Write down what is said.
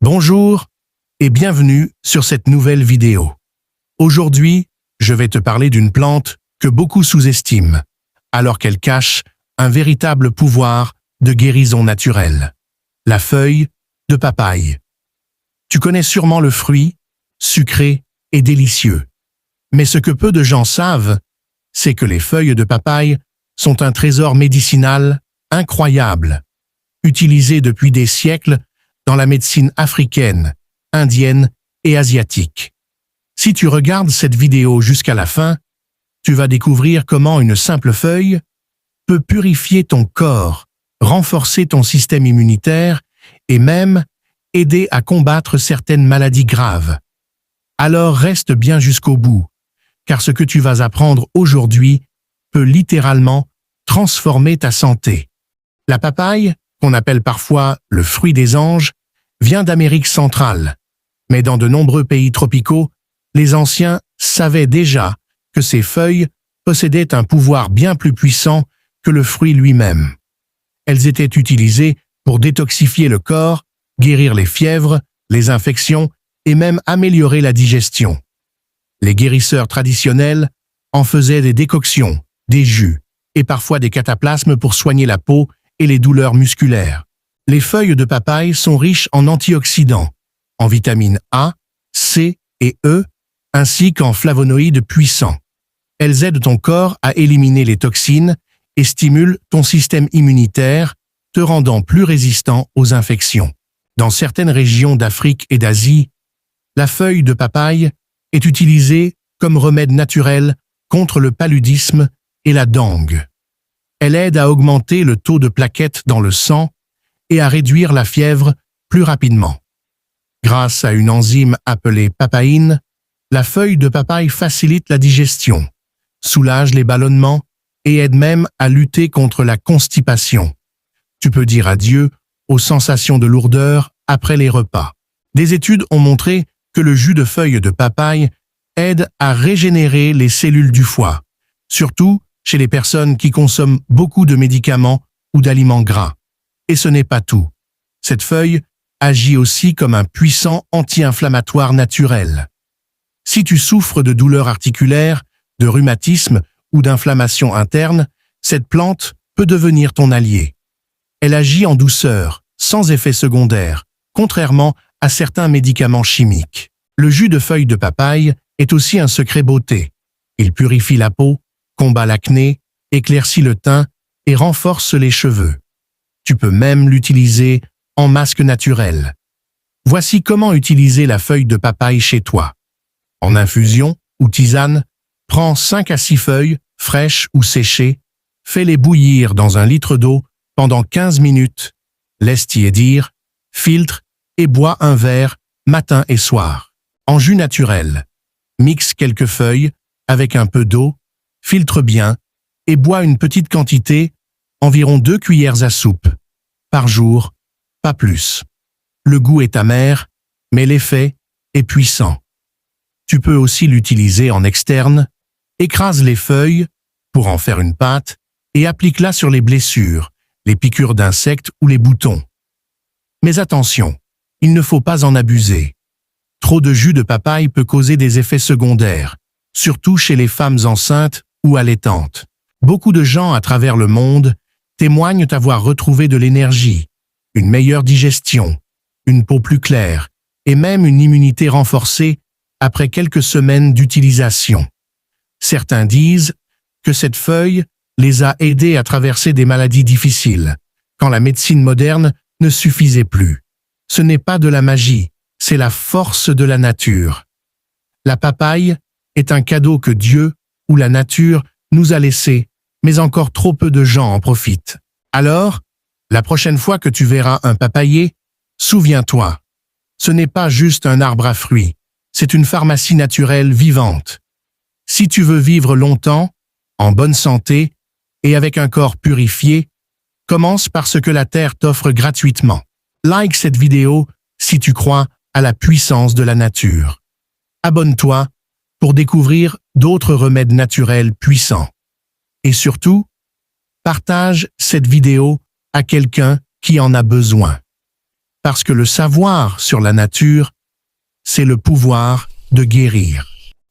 Bonjour et bienvenue sur cette nouvelle vidéo. Aujourd'hui, je vais te parler d'une plante que beaucoup sous-estiment, alors qu'elle cache un véritable pouvoir de guérison naturelle. La feuille de papaye. Tu connais sûrement le fruit, sucré et délicieux. Mais ce que peu de gens savent, c'est que les feuilles de papaye sont un trésor médicinal incroyable, utilisé depuis des siècles dans la médecine africaine, indienne et asiatique. Si tu regardes cette vidéo jusqu'à la fin, tu vas découvrir comment une simple feuille peut purifier ton corps, renforcer ton système immunitaire et même aider à combattre certaines maladies graves. Alors reste bien jusqu'au bout, car ce que tu vas apprendre aujourd'hui peut littéralement transformer ta santé. La papaye, qu'on appelle parfois le fruit des anges, vient d'Amérique centrale. Mais dans de nombreux pays tropicaux, les anciens savaient déjà que ces feuilles possédaient un pouvoir bien plus puissant que le fruit lui-même. Elles étaient utilisées pour détoxifier le corps, guérir les fièvres, les infections et même améliorer la digestion. Les guérisseurs traditionnels en faisaient des décoctions, des jus et parfois des cataplasmes pour soigner la peau et les douleurs musculaires. Les feuilles de papaye sont riches en antioxydants, en vitamines A, C et E, ainsi qu'en flavonoïdes puissants. Elles aident ton corps à éliminer les toxines et stimulent ton système immunitaire, te rendant plus résistant aux infections. Dans certaines régions d'Afrique et d'Asie, la feuille de papaye est utilisée comme remède naturel contre le paludisme et la dengue. Elle aide à augmenter le taux de plaquettes dans le sang et à réduire la fièvre plus rapidement. Grâce à une enzyme appelée papaïne, la feuille de papaye facilite la digestion, soulage les ballonnements et aide même à lutter contre la constipation. Tu peux dire adieu aux sensations de lourdeur après les repas. Des études ont montré que le jus de feuille de papaye aide à régénérer les cellules du foie, surtout chez les personnes qui consomment beaucoup de médicaments ou d'aliments gras. Et ce n'est pas tout. Cette feuille agit aussi comme un puissant anti-inflammatoire naturel. Si tu souffres de douleurs articulaires, de rhumatisme ou d'inflammation interne, cette plante peut devenir ton allié. Elle agit en douceur, sans effet secondaire, contrairement à certains médicaments chimiques. Le jus de feuille de papaye est aussi un secret beauté. Il purifie la peau, combat l'acné, éclaircit le teint et renforce les cheveux. Tu peux même l'utiliser en masque naturel. Voici comment utiliser la feuille de papaye chez toi. En infusion ou tisane, prends 5 à 6 feuilles, fraîches ou séchées, fais-les bouillir dans 1 litre d'eau pendant 15 minutes, laisse tiédir, filtre et bois un verre matin et soir. En jus naturel, mixe quelques feuilles avec un peu d'eau, filtre bien et bois une petite quantité, environ 2 cuillères à soupe, par jour, pas plus. Le goût est amer, mais l'effet est puissant. Tu peux aussi l'utiliser en externe, écrase les feuilles pour en faire une pâte et applique-la sur les blessures, les piqûres d'insectes ou les boutons. Mais attention, il ne faut pas en abuser. Trop de jus de papaye peut causer des effets secondaires, surtout chez les femmes enceintes ou allaitantes. Beaucoup de gens à travers le monde témoignent avoir retrouvé de l'énergie, une meilleure digestion, une peau plus claire et même une immunité renforcée après quelques semaines d'utilisation. Certains disent que cette feuille les a aidés à traverser des maladies difficiles, quand la médecine moderne ne suffisait plus. Ce n'est pas de la magie, c'est la force de la nature. La papaye est un cadeau que Dieu ou la nature nous a laissé, mais encore trop peu de gens en profitent. Alors, la prochaine fois que tu verras un papayer, souviens-toi, ce n'est pas juste un arbre à fruits, c'est une pharmacie naturelle vivante. Si tu veux vivre longtemps, en bonne santé et avec un corps purifié, commence par ce que la terre t'offre gratuitement. Like cette vidéo si tu crois à la puissance de la nature. Abonne-toi pour découvrir d'autres remèdes naturels puissants. Et surtout, partage cette vidéo à quelqu'un qui en a besoin. parce que le savoir sur la nature, c'est le pouvoir de guérir.